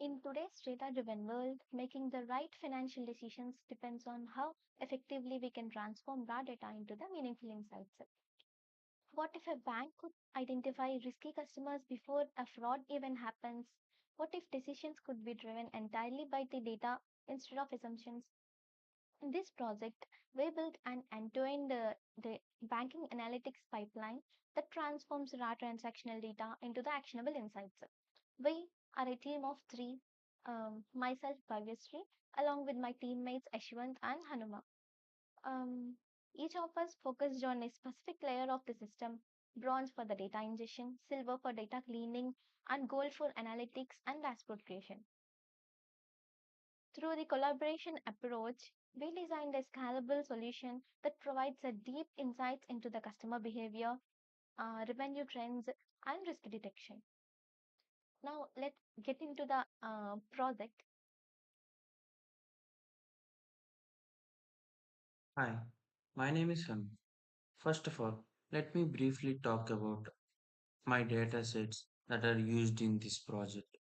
In today's data driven world, making the right financial decisions depends on how effectively we can transform raw data into the meaningful insights. What if a bank could identify risky customers before a fraud even happens? What if decisions could be driven entirely by the data instead of assumptions? In this project, we built an end-to-end the banking analytics pipeline that transforms raw transactional data into the actionable insights. We are a team of three, myself, Bhavyasri, along with my teammates Ashwant and Hanuma. Um, each of us focused on a specific layer of the system: bronze for the data ingestion, silver for data cleaning, and gold for analytics and dashboard creation. Through the collaboration approach, we designed a scalable solution that provides a deep insights into the customer behavior, revenue trends, and risk detection. Now, let's get into the project. Hi, my name is Ham. First of all, let me briefly talk about my data sets that are used in this project.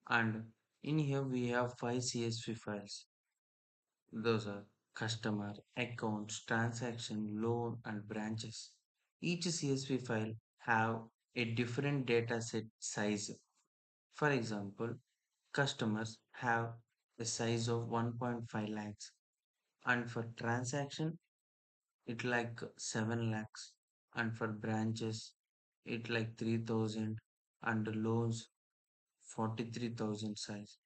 And in here we have five CSV files. Those are customer, accounts, transaction, loan, and branches. Each CSV file have a different data set size. For example, customers have a size of 1.5 lakhs, and for transaction it like 7 lakhs, and for branches it like 3000, and the loans 43,000 size.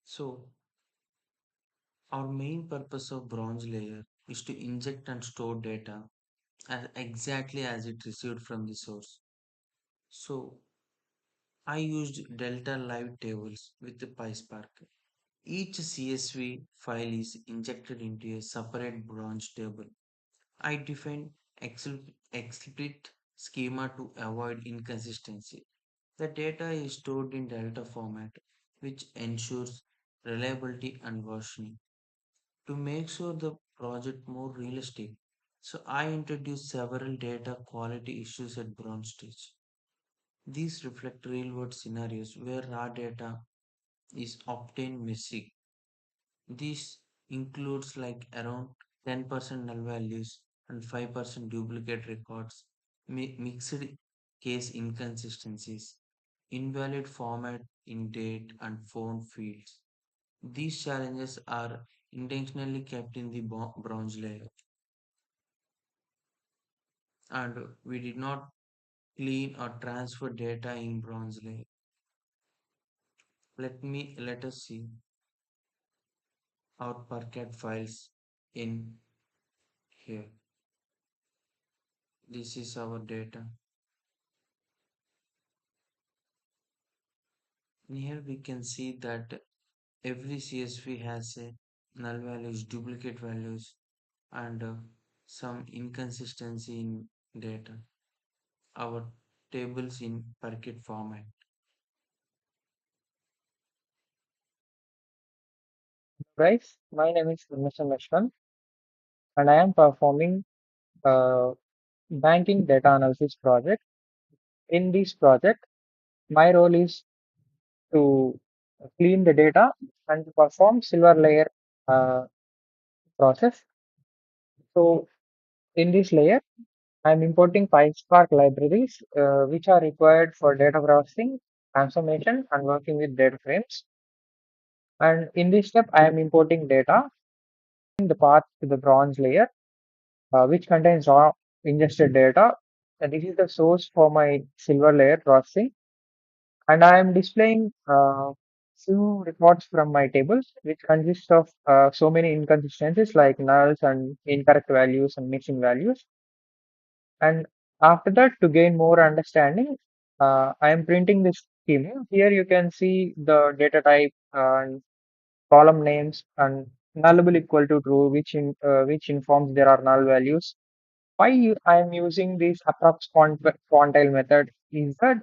So our main purpose of bronze layer is to inject and store data exactly as it received from the source. So I used delta live tables with the PySpark. Each CSV file is injected into a separate bronze table. I define explicit schema to avoid inconsistency. The data is stored in delta format, which ensures reliability and versioning. To make sure the project more realistic, so I introduced several data quality issues at bronze stage. These reflect real world scenarios where raw data is obtained messy. This includes like around 10% null values and 5% duplicate records, mixed case inconsistencies, invalid format in date and phone fields. These challenges are intentionally kept in the bronze layer, and we did not clean or transfer data in bronze layer. Let us see our Parquet files in here. This is our data. And here we can see that every CSV has a null values, duplicate values, and some inconsistency in data. Our tables in Parquet format. Guys, my name is Mr. Ashwant, and I am performing a banking data analysis project. In this project, my role is to clean the data and to perform silver layer uh, process. So, in this layer, I am importing PySpark libraries, which are required for data processing, transformation, and working with data frames. And in this step, I am importing data in the path to the bronze layer, which contains raw ingested data. And this is the source for my silver layer processing. And I am displaying few reports from my tables, which consist of so many inconsistencies like nulls and incorrect values and missing values. And after that, to gain more understanding, I am printing this schema. Here you can see the data type and column names and nullable equal to true, which informs there are null values. I am using this approx quantile method is that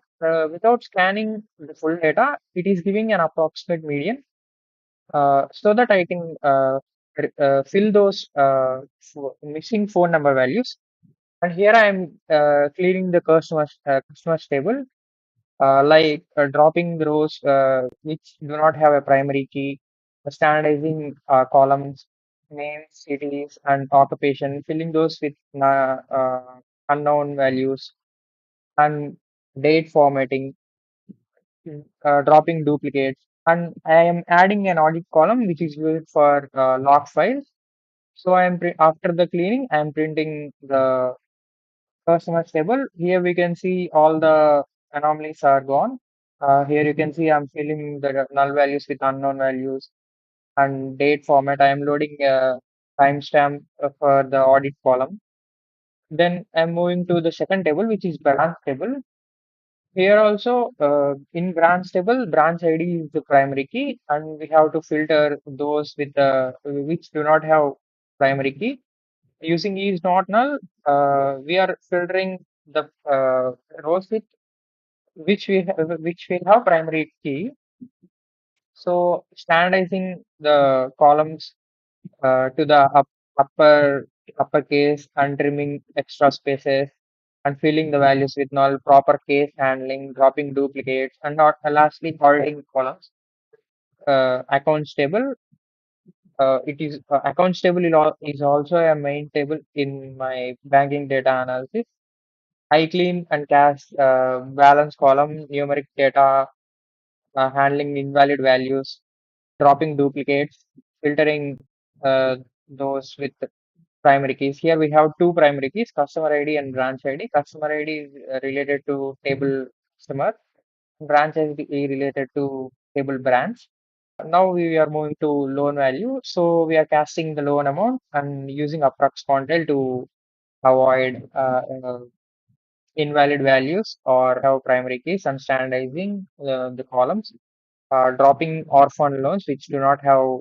without scanning the full data, it is giving an approximate median so that I can fill those missing phone number values. And here I am clearing the customers table. dropping the rows which do not have a primary key, standardizing columns, names, cities, and occupation, filling those with unknown values, and date formatting, dropping duplicates. And I am adding an audit column which is used for log files. So after the cleaning, I am printing the customer table. Here we can see all the anomalies are gone. Here you can see I'm filling the null values with unknown values and date format. I am loading a timestamp for the audit column. Then I'm moving to the second table, which is balance table. Here also, in branch table, branch ID is the primary key, and we have to filter those with which do not have primary key. Using is not null, we are filtering the rows with which we have primary key. So standardizing the columns to the uppercase and trimming extra spaces and filling the values with null, proper case handling, dropping duplicates, and not lastly auditing columns. Accounts table. It is accounts table is also a main table in my banking data analysis. I clean and cache balance column, numeric data, handling invalid values, dropping duplicates, filtering those with primary keys. Here we have two primary keys, customer ID and branch ID. Customer ID is related to table customer, branch ID related to table branch. Now we are moving to loan value. So we are casting the loan amount and using approx quantile to avoid invalid values or have primary keys and standardizing the columns, dropping orphan loans which do not have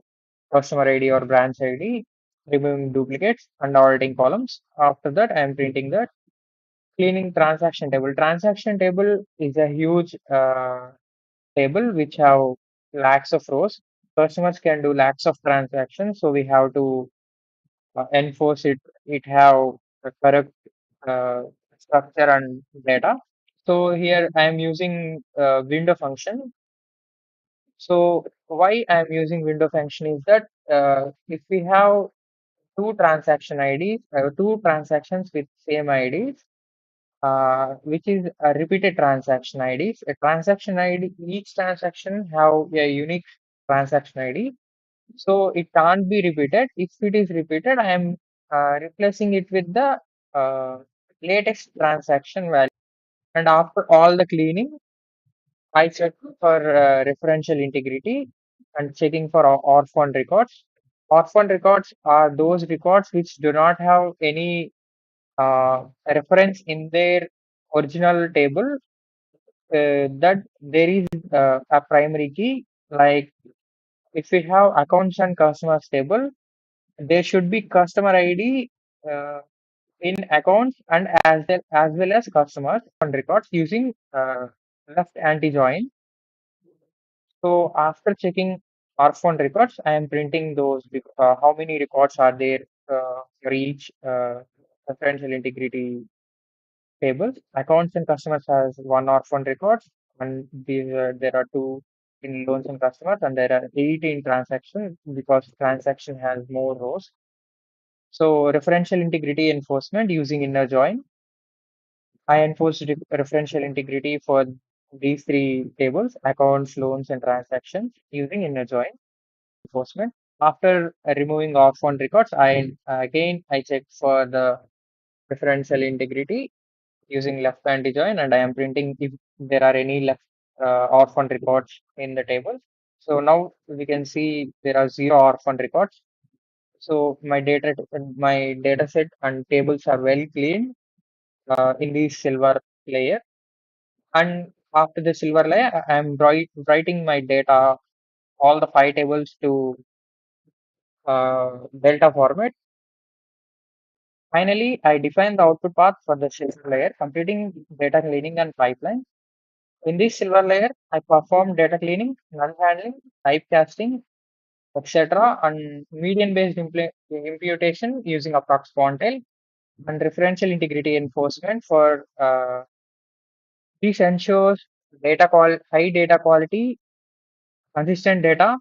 customer ID or branch ID, removing duplicates and auditing columns. After that, I am printing that. Cleaning transaction table. Transaction table is a huge table which have lakhs of rows. Customers can do lakhs of transactions, so we have to enforce it. It have the correct uh, structure and data. So here I am using window function. So why I am using window function is that if we have two transactions with same IDs, which is a repeated transaction IDs. A transaction ID, each transaction have a unique transaction ID, so it can't be repeated. If it is repeated, I am replacing it with the uh, latest transaction value. And after all the cleaning, I check for referential integrity and checking for orphan records. Orphan records are those records which do not have any reference in their original table, that there is a primary key. Like if we have accounts and customers table, there should be customer ID uh, in accounts and as well as customers on records using left anti-join. So after checking orphan records, I am printing those. How many records are there for each referential integrity tables. Accounts and customers has one orphan records, and there are two in loans and customers, and there are 18 transactions because transaction has more rows. So referential integrity enforcement using inner join. I enforced referential integrity for these three tables: accounts, loans, and transactions using inner join enforcement. After removing orphan records, I check for the referential integrity using left anti-join, and I am printing if there are any left orphan records in the table. So now we can see there are zero orphan records. So my data set and tables are well cleaned in the silver layer. And after the silver layer, I am writing my data, all the five tables to delta format. Finally, I define the output path for the silver layer, completing data cleaning and pipeline. In this silver layer, I perform data cleaning, null handling, typecasting, etc., and median-based imputation using approx quantile and referential integrity enforcement for this ensures high data quality, consistent data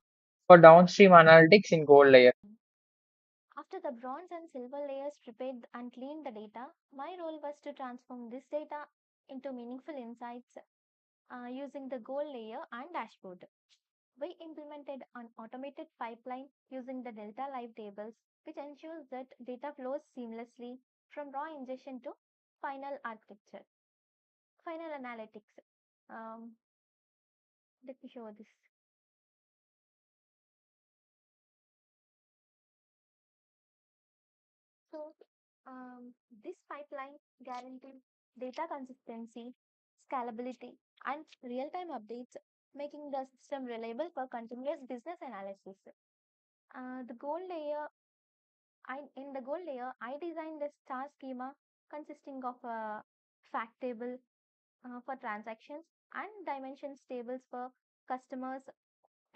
for downstream analytics in gold layer. After the bronze and silver layers prepared and cleaned the data, my role was to transform this data into meaningful insights using the goal layer and dashboard. We implemented an automated pipeline using the Delta Live tables, which ensures that data flows seamlessly from raw ingestion to final architecture, final analytics. Um, Let me show this. So, this pipeline guarantees data consistency, scalability, and real time updates, making the system reliable for continuous business analysis. The goal layer in the goal layer, I designed the star schema consisting of a fact table for transactions and dimensions tables for customers,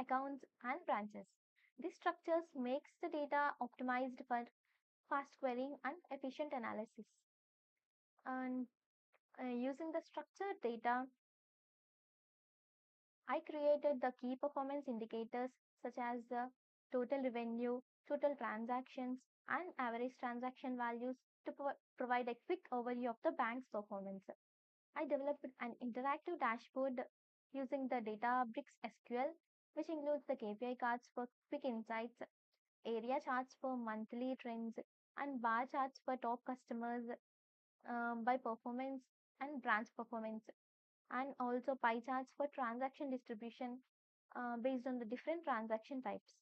accounts, and branches. This structures makes the data optimized for fast querying and efficient analysis. And using the structured data, I created the key performance indicators such as the total revenue, total transactions, and average transaction values to provide a quick overview of the bank's performance. I developed an interactive dashboard using the Databricks SQL, which includes the KPI cards for quick insights, area charts for monthly trends, and bar charts for top customers by performance and branch performance, and also pie charts for transaction distribution based on the different transaction types.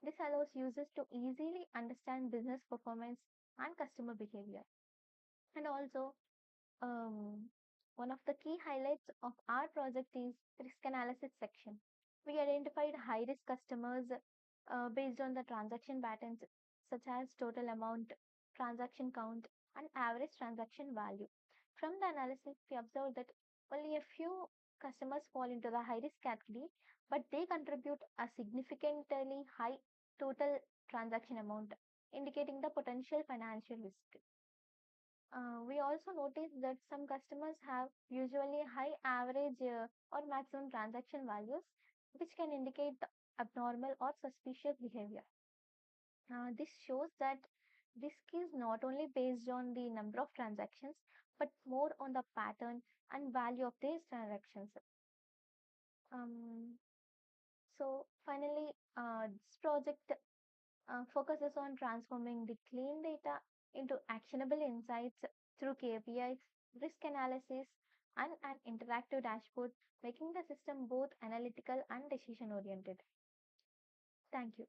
This allows users to easily understand business performance and customer behavior. And also, um, one of the key highlights of our project is risk analysis section. We identified high risk customers based on the transaction patterns such as total amount, transaction count, and average transaction value. From the analysis, we observed that only a few customers fall into the high risk category, but they contribute a significantly high total transaction amount, indicating the potential financial risk. We also noticed that some customers have usually high average or maximum transaction values, which can indicate the abnormal or suspicious behavior. This shows that risk is not only based on the number of transactions, but more on the pattern and value of these transactions. Um, Finally, this project focuses on transforming the clean data into actionable insights through KPIs, risk analysis, and an interactive dashboard, making the system both analytical and decision oriented. Thank you.